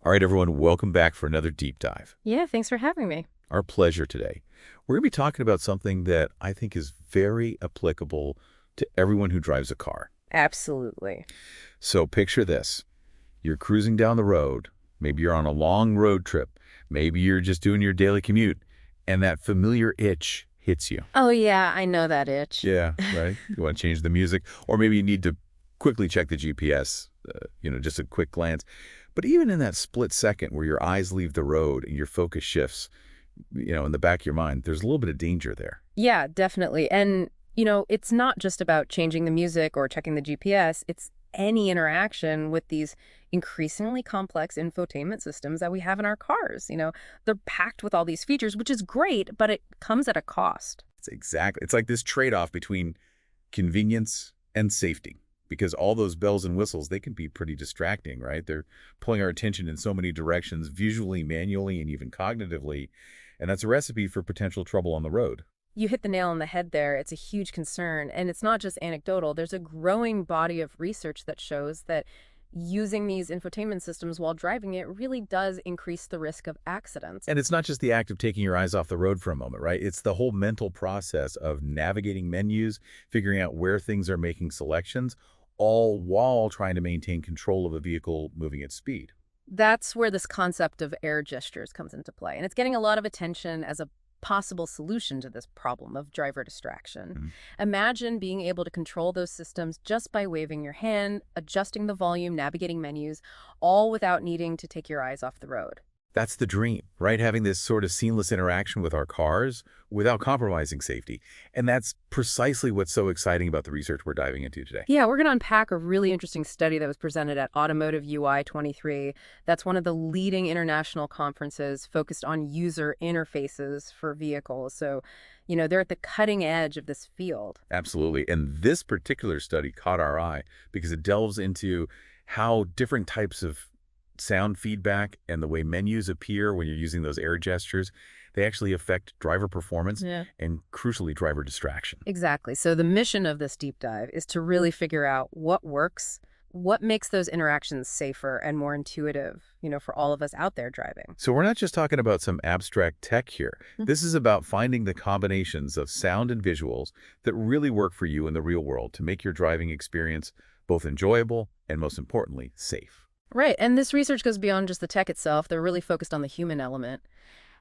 All right, everyone, welcome back for another deep dive. Yeah, thanks for having me. Our pleasure today. We're going to be talking about something that I think is very applicable to everyone who drives a car. Absolutely. So picture this. You're cruising down the road. Maybe you're on a long road trip. Maybe you're just doing your daily commute, and that familiar itch hits you. Oh, yeah, I know that itch. Yeah, right? You want to change the music, or maybe you need to quickly check the GPS, just a quick glance. But even in that split second where your eyes leave the road and your focus shifts, in the back of your mind, there's a little bit of danger there. Yeah, definitely. And, it's not just about changing the music or checking the GPS. It's any interaction with these increasingly complex infotainment systems that we have in our cars. They're packed with all these features, which is great, but it comes at a cost. It's like this trade-off between convenience and safety. Because all those bells and whistles, they can be pretty distracting, right? They're pulling our attention in so many directions, visually, manually, and even cognitively. And that's a recipe for potential trouble on the road. You hit the nail on the head there. It's a huge concern. And it's not just anecdotal. There's a growing body of research that shows that using these infotainment systems while driving it really does increase the risk of accidents. And it's not just the act of taking your eyes off the road for a moment, right? It's the whole mental process of navigating menus, figuring out where things are making selections, all while trying to maintain control of a vehicle moving at speed. That's where this concept of air gestures comes into play. And it's getting a lot of attention as a possible solution to this problem of driver distraction. Imagine being able to control those systems just by waving your hand, adjusting the volume, navigating menus, all without needing to take your eyes off the road. That's the dream, right? Having this sort of seamless interaction with our cars without compromising safety. And that's precisely what's so exciting about the research we're diving into today. Yeah, we're going to unpack a really interesting study that was presented at Automotive UI 23. That's one of the leading international conferences focused on user interfaces for vehicles. So, they're at the cutting edge of this field. Absolutely. And this particular study caught our eye because it delves into how different types of sound feedback and the way menus appear when you're using those air gestures, they actually affect driver performance and, crucially, driver distraction. Exactly. So the mission of this deep dive is to really figure out what works, what makes those interactions safer and more intuitive, for all of us out there driving. So we're not just talking about some abstract tech here. This is about finding the combinations of sound and visuals that really work for you in the real world to make your driving experience both enjoyable and, most importantly, safe. Right. And this research goes beyond just the tech itself. They're really focused on the human element.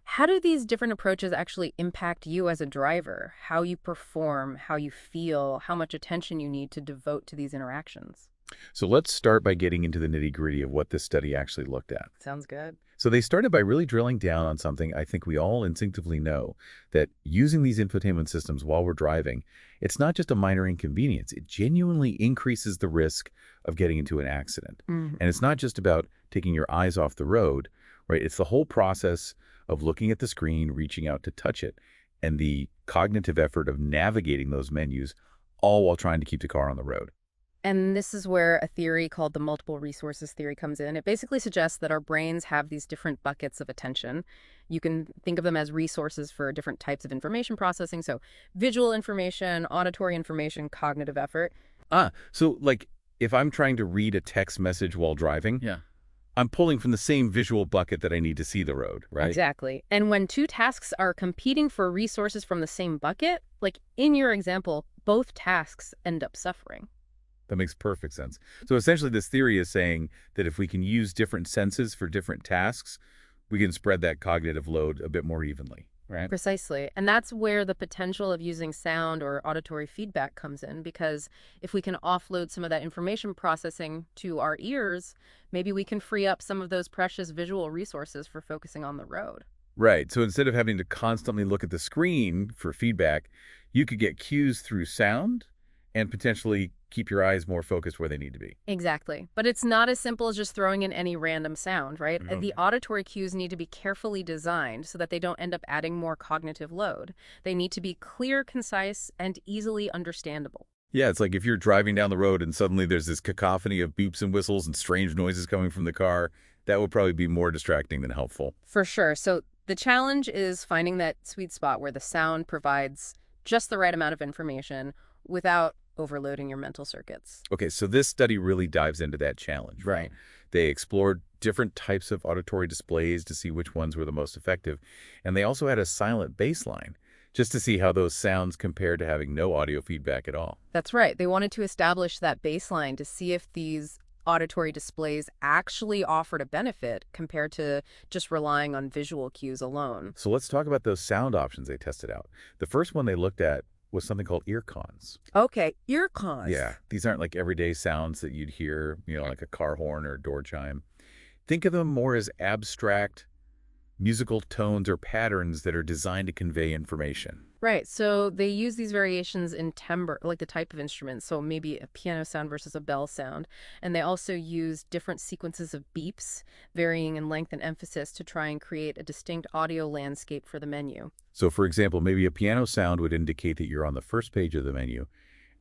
How do these different approaches actually impact you as a driver? How you perform, how you feel, how much attention you need to devote to these interactions? So let's start by getting into the nitty-gritty of what this study actually looked at. Sounds good. So they started by really drilling down on something I think we all instinctively know, that using these infotainment systems while we're driving, it's not just a minor inconvenience. It genuinely increases the risk of getting into an accident. And it's not just about taking your eyes off the road, right? It's the whole process of looking at the screen, reaching out to touch it, and the cognitive effort of navigating those menus, all while trying to keep the car on the road. And this is where a theory called the multiple resources theory comes in. It basically suggests that our brains have these different buckets of attention. You can think of them as resources for different types of information processing. So visual information, auditory information, cognitive effort. So like if I'm trying to read a text message while driving, I'm pulling from the same visual bucket that I need to see the road, right? Exactly. And when two tasks are competing for resources from the same bucket, like in your example, both tasks end up suffering. That makes perfect sense. So essentially this theory is saying that if we can use different senses for different tasks, we can spread that cognitive load a bit more evenly, right? Precisely. And that's where the potential of using sound or auditory feedback comes in, because if we can offload some of that information processing to our ears, maybe we can free up some of those precious visual resources for focusing on the road. Right. So instead of having to constantly look at the screen for feedback, you could get cues through sound and potentially keep your eyes more focused where they need to be. Exactly. But it's not as simple as just throwing in any random sound, right? The auditory cues need to be carefully designed so that they don't end up adding more cognitive load. They need to be clear, concise, and easily understandable. Yeah, it's like if you're driving down the road and suddenly there's this cacophony of beeps and whistles and strange noises coming from the car, that would probably be more distracting than helpful. For sure. So the challenge is finding that sweet spot where the sound provides just the right amount of information without overloading your mental circuits. Okay, so this study really dives into that challenge, right? They explored different types of auditory displays to see which ones were the most effective, and they also had a silent baseline just to see how those sounds compared to having no audio feedback at all. That's right. They wanted to establish that baseline to see if these auditory displays actually offered a benefit compared to just relying on visual cues alone. So let's talk about those sound options they tested out. The first one they looked at was something called ear cons. Okay, ear cons. Yeah, these aren't like everyday sounds that you'd hear, like a car horn or a door chime. Think of them more as abstract musical tones or patterns that are designed to convey information. Right. So they use these variations in timbre, like the type of instrument. So maybe a piano sound versus a bell sound. And they also use different sequences of beeps, varying in length and emphasis, to try and create a distinct audio landscape for the menu. So for example, maybe a piano sound would indicate that you're on the first page of the menu,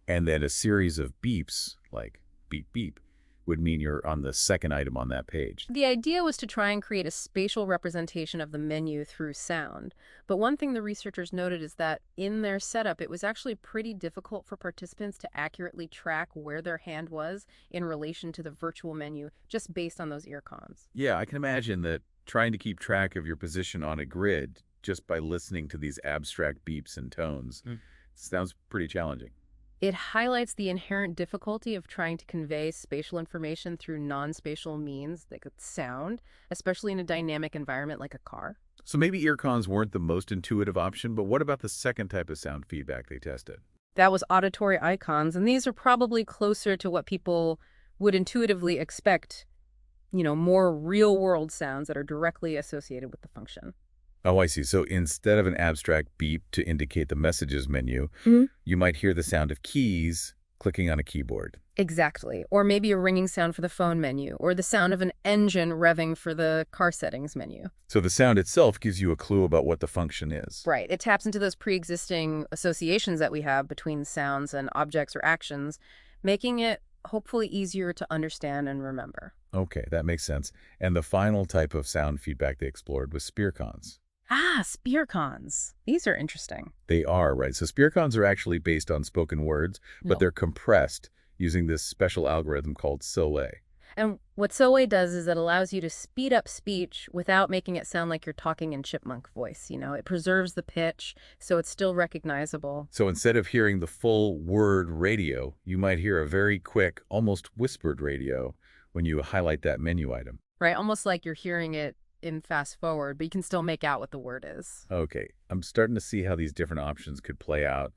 and then a series of beeps, like beep, beep, would mean you're on the second item on that page. The idea was to try and create a spatial representation of the menu through sound. But one thing the researchers noted is that in their setup, it was actually pretty difficult for participants to accurately track where their hand was in relation to the virtual menu, just based on those ear cons. Yeah, I can imagine that trying to keep track of your position on a grid just by listening to these abstract beeps and tones sounds pretty challenging. It highlights the inherent difficulty of trying to convey spatial information through non-spatial means like sound, especially in a dynamic environment like a car. So maybe ear cons weren't the most intuitive option, but what about the second type of sound feedback they tested? That was auditory icons, and these are probably closer to what people would intuitively expect, more real-world sounds that are directly associated with the function. Oh, I see. So instead of an abstract beep to indicate the messages menu, you might hear the sound of keys clicking on a keyboard. Exactly. Or maybe a ringing sound for the phone menu, or the sound of an engine revving for the car settings menu. So the sound itself gives you a clue about what the function is. Right. It taps into those pre-existing associations that we have between sounds and objects or actions, making it hopefully easier to understand and remember. Okay, that makes sense. And the final type of sound feedback they explored was spear cons. Ah, spear cons. These are interesting. They are, right? So spear cons are actually based on spoken words, but they're compressed using this special algorithm called SOLE. And what SOLE does is it allows you to speed up speech without making it sound like you're talking in chipmunk voice. It preserves the pitch, so it's still recognizable. So instead of hearing the full word radio, you might hear a very quick, almost whispered radio when you highlight that menu item. Right, almost like you're hearing it in fast forward, but you can still make out what the word is. Okay, I'm starting to see how these different options could play out,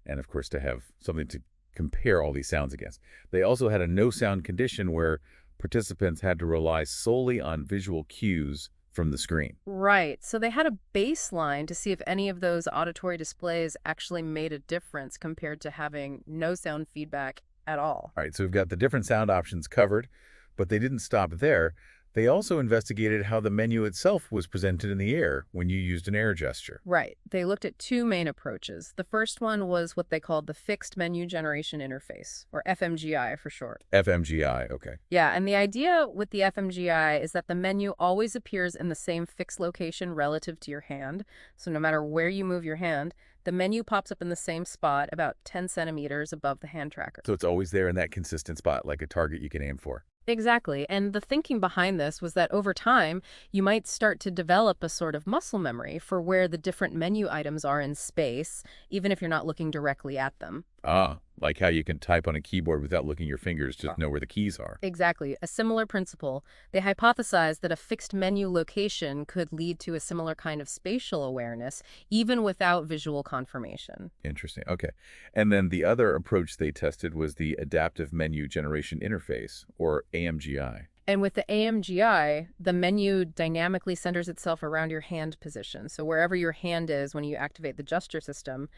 and of course to have something to compare all these sounds against. They also had a no-sound condition where participants had to rely solely on visual cues from the screen. Right, so they had a baseline to see if any of those auditory displays actually made a difference compared to having no sound feedback at all. All right, so we've got the different sound options covered, but they didn't stop there. They also investigated how the menu itself was presented in the air when you used an air gesture. Right. They looked at two main approaches. The first one was what they called the Fixed Menu Generation Interface, or FMGI for short. FMGI, okay. Yeah, and the idea with the FMGI is that the menu always appears in the same fixed location relative to your hand. So no matter where you move your hand, the menu pops up in the same spot about 10 centimeters above the hand tracker. So it's always there in that consistent spot, like a target you can aim for. Exactly. And the thinking behind this was that over time, you might start to develop a sort of muscle memory for where the different menu items are in space, even if you're not looking directly at them. Ah, like how you can type on a keyboard without looking your fingers, just know where the keys are. Exactly. A similar principle. They hypothesized that a fixed menu location could lead to a similar kind of spatial awareness, even without visual confirmation. Interesting. Okay. And then the other approach they tested was the Adaptive Menu Generation Interface, or AMGI. And with the AMGI, the menu dynamically centers itself around your hand position. So wherever your hand is when you activate the gesture system,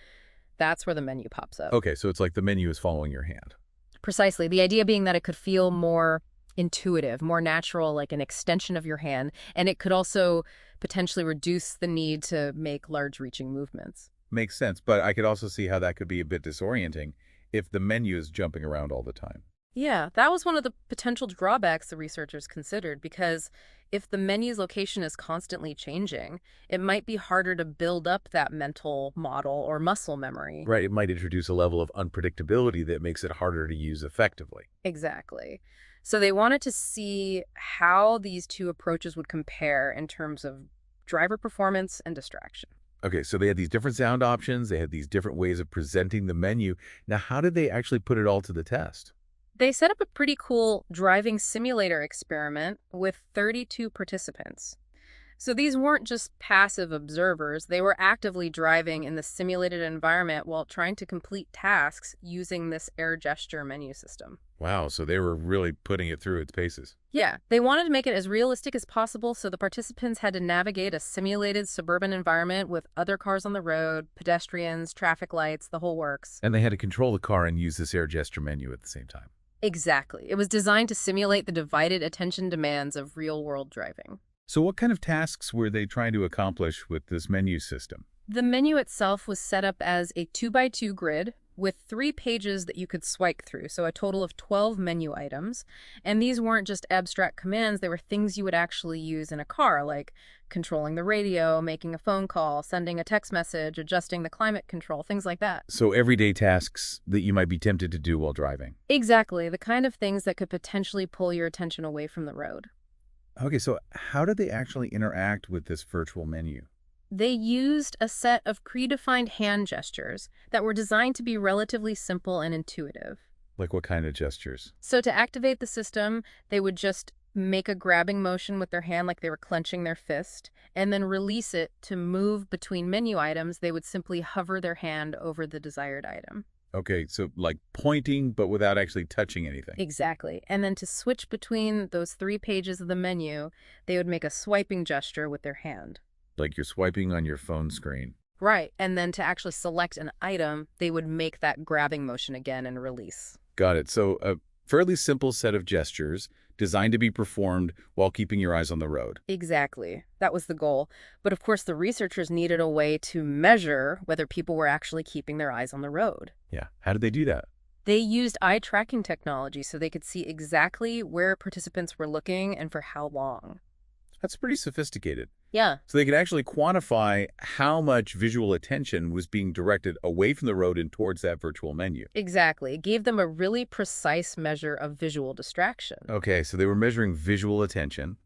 that's where the menu pops up. Okay, so it's like the menu is following your hand. Precisely. The idea being that it could feel more intuitive, more natural, like an extension of your hand, and it could also potentially reduce the need to make large-reaching movements. Makes sense, but I could also see how that could be a bit disorienting if the menu is jumping around all the time. Yeah, that was one of the potential drawbacks the researchers considered because if the menu's location is constantly changing, it might be harder to build up that mental model or muscle memory. Right, it might introduce a level of unpredictability that makes it harder to use effectively. Exactly. So they wanted to see how these two approaches would compare in terms of driver performance and distraction. Okay, so they had these different sound options, they had these different ways of presenting the menu. Now, how did they actually put it all to the test? They set up a pretty cool driving simulator experiment with 32 participants. So these weren't just passive observers, they were actively driving in the simulated environment while trying to complete tasks using this air gesture menu system. Wow, so they were really putting it through its paces. Yeah, they wanted to make it as realistic as possible, so the participants had to navigate a simulated suburban environment with other cars on the road, pedestrians, traffic lights, the whole works. And they had to control the car and use this air gesture menu at the same time. Exactly. It was designed to simulate the divided attention demands of real-world driving. So what kind of tasks were they trying to accomplish with this menu system? The menu itself was set up as a 2x2 grid with 3 pages that you could swipe through, so a total of 12 menu items. And these weren't just abstract commands, they were things you would actually use in a car, like controlling the radio, making a phone call, sending a text message, adjusting the climate control, things like that. So everyday tasks that you might be tempted to do while driving. Exactly, the kind of things that could potentially pull your attention away from the road. Okay, so how did they actually interact with this virtual menu? They used a set of predefined hand gestures that were designed to be relatively simple and intuitive. Like what kind of gestures? So to activate the system, they would just make a grabbing motion with their hand like they were clenching their fist, and then release it to move between menu items. They would simply hover their hand over the desired item. Okay, so like pointing, but without actually touching anything. Exactly. And then to switch between those 3 pages of the menu, they would make a swiping gesture with their hand. Like you're swiping on your phone screen. Right. And then to actually select an item, they would make that grabbing motion again and release. Got it. So a fairly simple set of gestures designed to be performed while keeping your eyes on the road. Exactly. That was the goal. But of course, the researchers needed a way to measure whether people were actually keeping their eyes on the road. Yeah. How did they do that? They used eye tracking technology so they could see exactly where participants were looking and for how long. That's pretty sophisticated. Yeah. So they could actually quantify how much visual attention was being directed away from the road and towards that virtual menu. Exactly. It gave them a really precise measure of visual distraction. Okay, so they were measuring visual attention.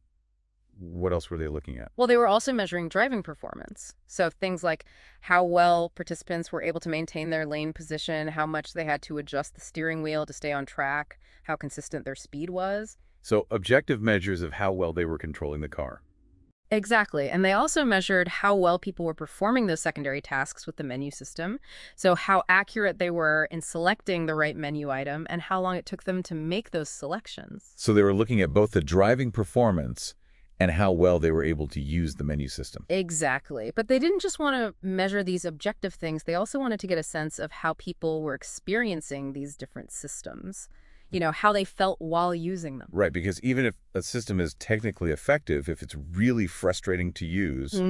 What else were they looking at? Well, they were also measuring driving performance. So things like how well participants were able to maintain their lane position, how much they had to adjust the steering wheel to stay on track, how consistent their speed was. So objective measures of how well they were controlling the car. Exactly. And they also measured how well people were performing those secondary tasks with the menu system. So how accurate they were in selecting the right menu item and how long it took them to make those selections. So they were looking at both the driving performance and how well they were able to use the menu system. Exactly. But they didn't just want to measure these objective things. They also wanted to get a sense of how people were experiencing these different systems. You know, how they felt while using them. Right, because even if a system is technically effective, if it's really frustrating to use,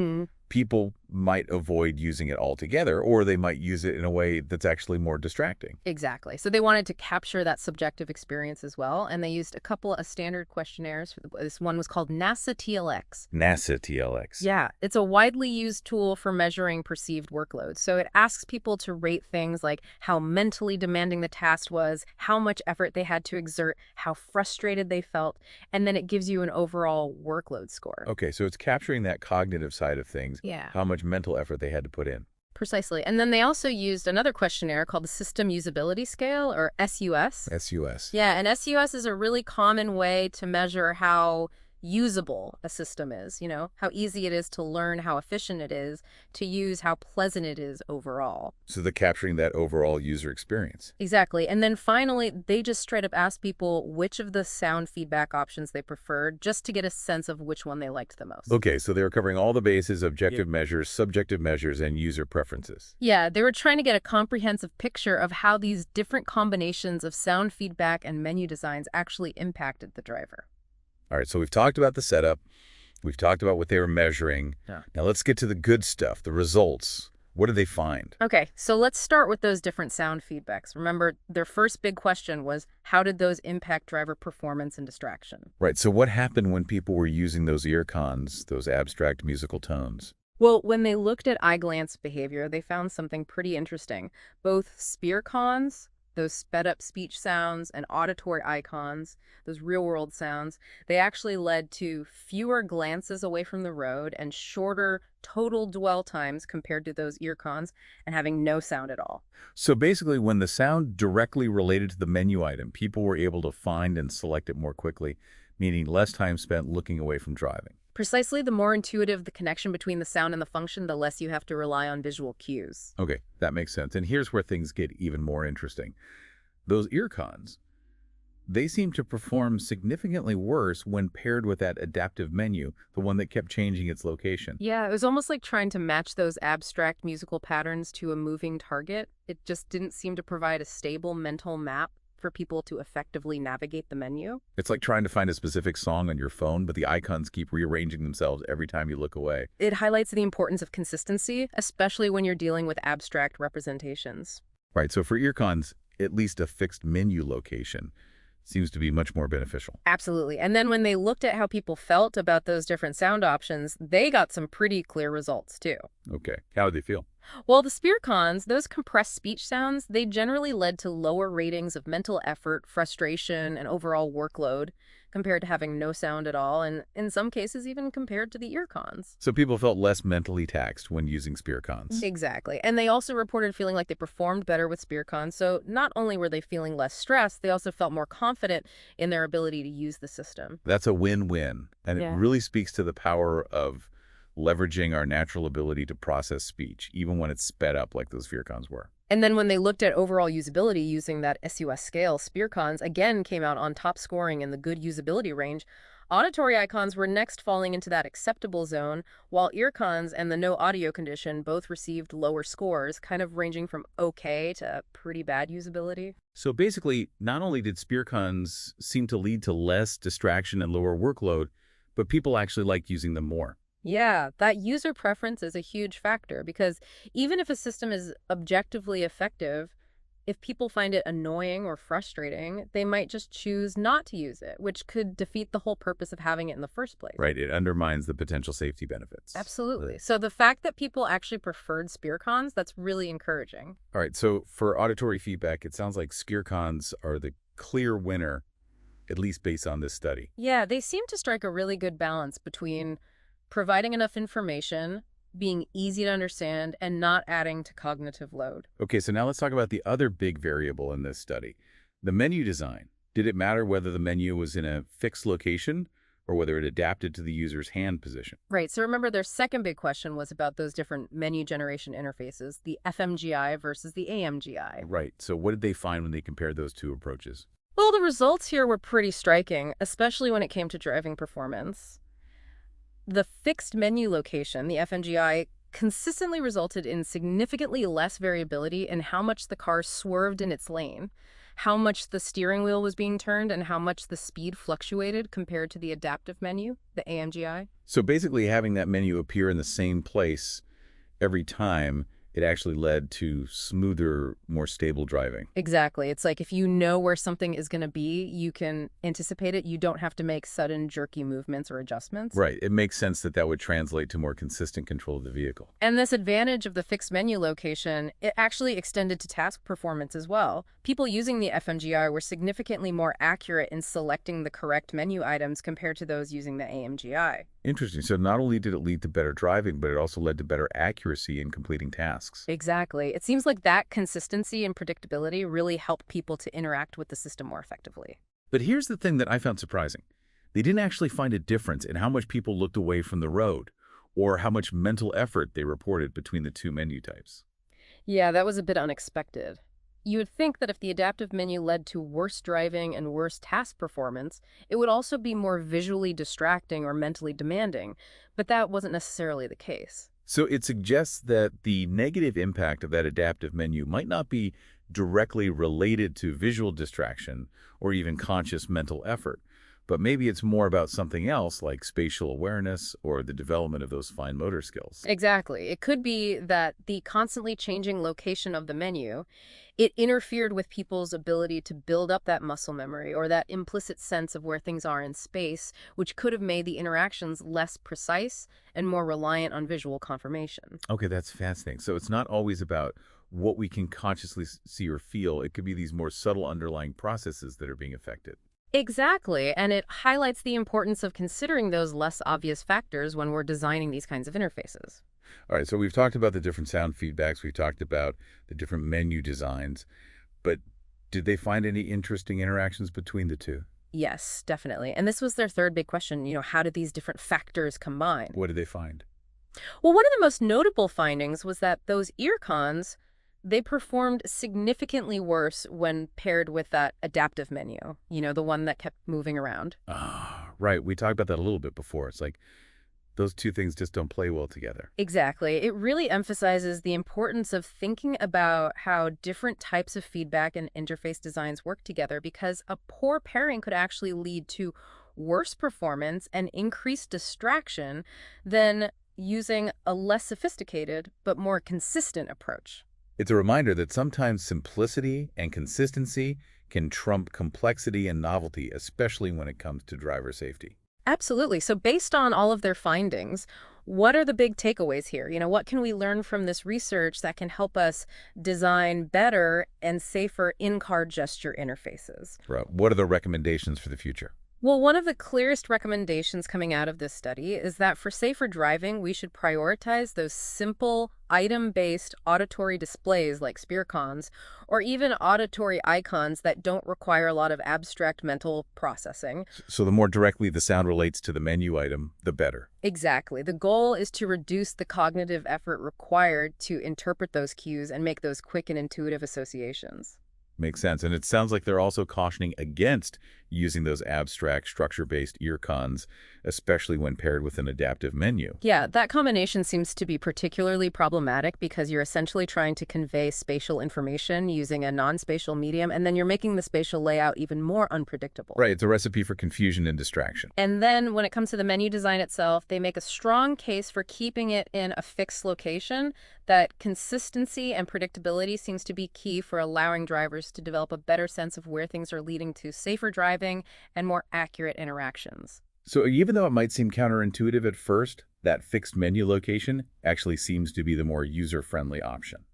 people might avoid using it altogether, or they might use it in a way that's actually more distracting. Exactly. So they wanted to capture that subjective experience as well, and they used a couple of standard questionnaires. This one was called NASA TLX. NASA TLX. Yeah, it's a widely used tool for measuring perceived workloads. So it asks people to rate things like how mentally demanding the task was, how much effort they had to exert, how frustrated they felt, and then it gives you an overall workload score. Okay, so it's capturing that cognitive side of things, Yeah. how much mental effort they had to put in. Precisely. And then they also used another questionnaire called the System Usability Scale, or SUS. SUS. Yeah, and SUS is a really common way to measure how usable a system is, you know, how easy it is to learn, how efficient it is to use, how pleasant it is overall. So they're capturing that overall user experience. Exactly. And then finally, they just straight up asked people which of the sound feedback options they preferred just to get a sense of which one they liked the most. Okay, so they were covering all the bases, objective measures, subjective measures, and user preferences. Yeah, they were trying to get a comprehensive picture of how these different combinations of sound feedback and menu designs actually impacted the driver. All right, so we've talked about the setup. We've talked about what they were measuring. Yeah. Now let's get to the good stuff, the results. What did they find? Okay, so let's start with those different sound feedbacks. Remember, their first big question was, how did those impact driver performance and distraction? Right, so what happened when people were using those ear cons, those abstract musical tones? Well, when they looked at eye glance behavior, they found something pretty interesting. Both spear cons, those sped up speech sounds, and auditory icons, those real world sounds, they actually led to fewer glances away from the road and shorter total dwell times compared to those ear cons and having no sound at all. So basically, when the sound directly related to the menu item, people were able to find and select it more quickly, meaning less time spent looking away from driving. Precisely, the more intuitive the connection between the sound and the function, the less you have to rely on visual cues. Okay, that makes sense. And here's where things get even more interesting. Those ear cons, they seem to perform significantly worse when paired with that adaptive menu, the one that kept changing its location. Yeah, it was almost like trying to match those abstract musical patterns to a moving target. It just didn't seem to provide a stable mental map for people to effectively navigate the menu. It's like trying to find a specific song on your phone, but the icons keep rearranging themselves every time you look away. It highlights the importance of consistency, especially when you're dealing with abstract representations. Right, so for ear cons, at least a fixed menu location seems to be much more beneficial. Absolutely. And then when they looked at how people felt about those different sound options, they got some pretty clear results too. Okay, how did they feel? Well, the spear cons, those compressed speech sounds, they generally led to lower ratings of mental effort, frustration, and overall workload compared to having no sound at all, and in some cases even compared to the ear cons. So people felt less mentally taxed when using spear cons. Exactly. And they also reported feeling like they performed better with spear cons, so not only were they feeling less stressed, they also felt more confident in their ability to use the system. That's a win-win, and it really speaks to the power of leveraging our natural ability to process speech, even when it's sped up like those fear cons were. And then when they looked at overall usability using that SUS scale, spear cons again came out on top scoring in the good usability range. Auditory icons were next falling into that acceptable zone, while ear cons and the no audio condition both received lower scores, kind of ranging from okay to pretty bad usability. So basically, not only did spear cons seem to lead to less distraction and lower workload, but people actually liked using them more. Yeah, that user preference is a huge factor because even if a system is objectively effective, if people find it annoying or frustrating, they might just choose not to use it, which could defeat the whole purpose of having it in the first place. Right, it undermines the potential safety benefits. Absolutely. So the fact that people actually preferred spear cons, that's really encouraging. All right, so for auditory feedback, it sounds like spear cons are the clear winner, at least based on this study. Yeah, they seem to strike a really good balance between providing enough information, being easy to understand, and not adding to cognitive load. Okay, so now let's talk about the other big variable in this study, the menu design. Did it matter whether the menu was in a fixed location or whether it adapted to the user's hand position? Right, so remember their second big question was about those different menu generation interfaces, the FMGI versus the AMGI. Right, so what did they find when they compared those two approaches? Well, the results here were pretty striking, especially when it came to driving performance. The fixed menu location, the FMGI, consistently resulted in significantly less variability in how much the car swerved in its lane, how much the steering wheel was being turned, and how much the speed fluctuated compared to the adaptive menu, the AMGI. So basically having that menu appear in the same place every time, it actually led to smoother, more stable driving. Exactly. It's like if you know where something is going to be, you can anticipate it. You don't have to make sudden, jerky movements or adjustments. Right. It makes sense that that would translate to more consistent control of the vehicle. And this advantage of the fixed menu location, it actually extended to task performance as well. People using the FMGI were significantly more accurate in selecting the correct menu items compared to those using the AMGI. Interesting. So not only did it lead to better driving, but it also led to better accuracy in completing tasks. Exactly. It seems like that consistency and predictability really help people to interact with the system more effectively. But here's the thing that I found surprising. They didn't actually find a difference in how much people looked away from the road or how much mental effort they reported between the two menu types. Yeah, that was a bit unexpected. You would think that if the adaptive menu led to worse driving and worse task performance, it would also be more visually distracting or mentally demanding, but that wasn't necessarily the case. So it suggests that the negative impact of that adaptive menu might not be directly related to visual distraction or even conscious mental effort, but maybe it's more about something else like spatial awareness or the development of those fine motor skills. Exactly. It could be that the constantly changing location of the menu, it interfered with people's ability to build up that muscle memory or that implicit sense of where things are in space, which could have made the interactions less precise and more reliant on visual confirmation. Okay, that's fascinating. So it's not always about what we can consciously see or feel. It could be these more subtle underlying processes that are being affected. Exactly, and it highlights the importance of considering those less obvious factors when we're designing these kinds of interfaces. All right, so we've talked about the different sound feedbacks. We've talked about the different menu designs, but did they find any interesting interactions between the two? Yes, definitely. And this was their third big question, how do these different factors combine? What did they find? Well, one of the most notable findings was that those ear cons, they performed significantly worse when paired with that adaptive menu, the one that kept moving around. Ah, right. We talked about that a little bit before. It's like those two things just don't play well together. Exactly. It really emphasizes the importance of thinking about how different types of feedback and interface designs work together, because a poor pairing could actually lead to worse performance and increased distraction than using a less sophisticated but more consistent approach. It's a reminder that sometimes simplicity and consistency can trump complexity and novelty, especially when it comes to driver safety. Absolutely. So based on all of their findings, what are the big takeaways here? What can we learn from this research that can help us design better and safer in-car gesture interfaces? Right. What are the recommendations for the future? Well, one of the clearest recommendations coming out of this study is that for safer driving, we should prioritize those simple, item-based auditory displays like spearcons, or even auditory icons that don't require a lot of abstract mental processing. So the more directly the sound relates to the menu item, the better. Exactly. The goal is to reduce the cognitive effort required to interpret those cues and make those quick and intuitive associations. Makes sense. And it sounds like they're also cautioning against using those abstract, structure-based ear cons, especially when paired with an adaptive menu. Yeah, that combination seems to be particularly problematic because you're essentially trying to convey spatial information using a non-spatial medium, and then you're making the spatial layout even more unpredictable. Right. It's a recipe for confusion and distraction. And then when it comes to the menu design itself, they make a strong case for keeping it in a fixed location. That consistency and predictability seems to be key for allowing drivers to develop a better sense of where things are leading to safer driving and more accurate interactions. So even though it might seem counterintuitive at first, that fixed menu location actually seems to be the more user-friendly option.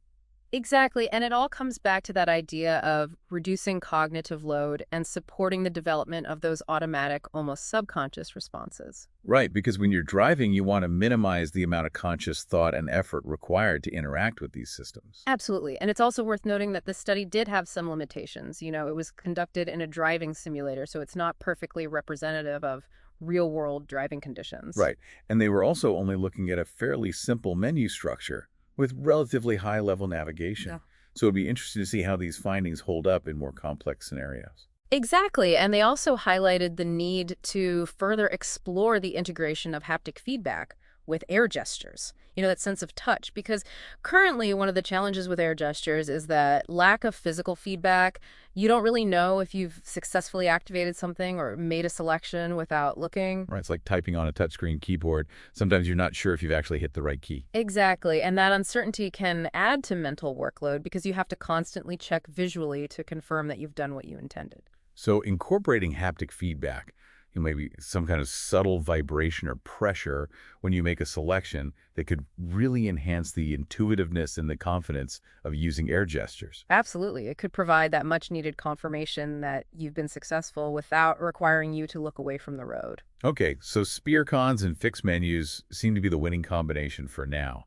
Exactly, and it all comes back to that idea of reducing cognitive load and supporting the development of those automatic, almost subconscious responses. Right, because when you're driving, you want to minimize the amount of conscious thought and effort required to interact with these systems. Absolutely, and it's also worth noting that this study did have some limitations. It was conducted in a driving simulator, so it's not perfectly representative of real-world driving conditions. Right, and they were also only looking at a fairly simple menu structure with relatively high-level navigation. Yeah. So it'd be interesting to see how these findings hold up in more complex scenarios. Exactly, and they also highlighted the need to further explore the integration of haptic feedback with air gestures, that sense of touch, because currently one of the challenges with air gestures is that lack of physical feedback. You don't really know if you've successfully activated something or made a selection without looking. Right, it's like typing on a touchscreen keyboard. Sometimes you're not sure if you've actually hit the right key. Exactly, and that uncertainty can add to mental workload because you have to constantly check visually to confirm that you've done what you intended. So incorporating haptic feedback, maybe some kind of subtle vibration or pressure when you make a selection that could really enhance the intuitiveness and the confidence of using air gestures. Absolutely. It could provide that much-needed confirmation that you've been successful without requiring you to look away from the road. Okay, so spear cons and fixed menus seem to be the winning combination for now.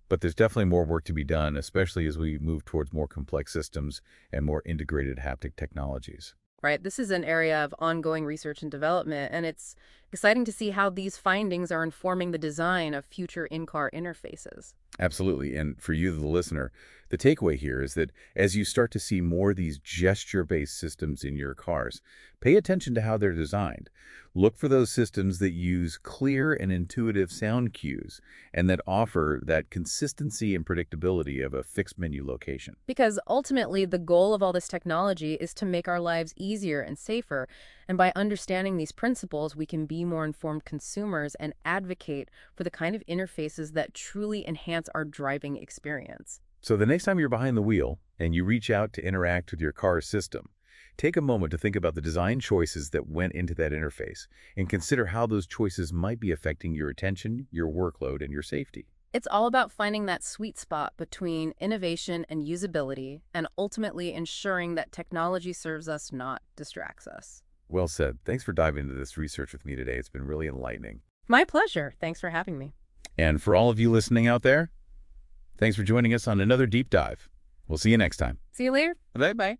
But there's definitely more work to be done, especially as we move towards more complex systems and more integrated haptic technologies. Right? This is an area of ongoing research and development, and it's exciting to see how these findings are informing the design of future in-car interfaces. Absolutely. And for you, the listener, the takeaway here is that as you start to see more of these gesture-based systems in your cars, pay attention to how they're designed. Look for those systems that use clear and intuitive sound cues and that offer that consistency and predictability of a fixed menu location. Because ultimately, the goal of all this technology is to make our lives easier and safer. And by understanding these principles, we can be more informed consumers and advocate for the kind of interfaces that truly enhance our driving experience. So the next time you're behind the wheel and you reach out to interact with your car's system, take a moment to think about the design choices that went into that interface and consider how those choices might be affecting your attention, your workload, and your safety. It's all about finding that sweet spot between innovation and usability, and ultimately ensuring that technology serves us, not distracts us. Well said. Thanks for diving into this research with me today. It's been really enlightening. My pleasure. Thanks for having me. And for all of you listening out there, thanks for joining us on another deep dive. We'll see you next time. See you later. Bye-bye.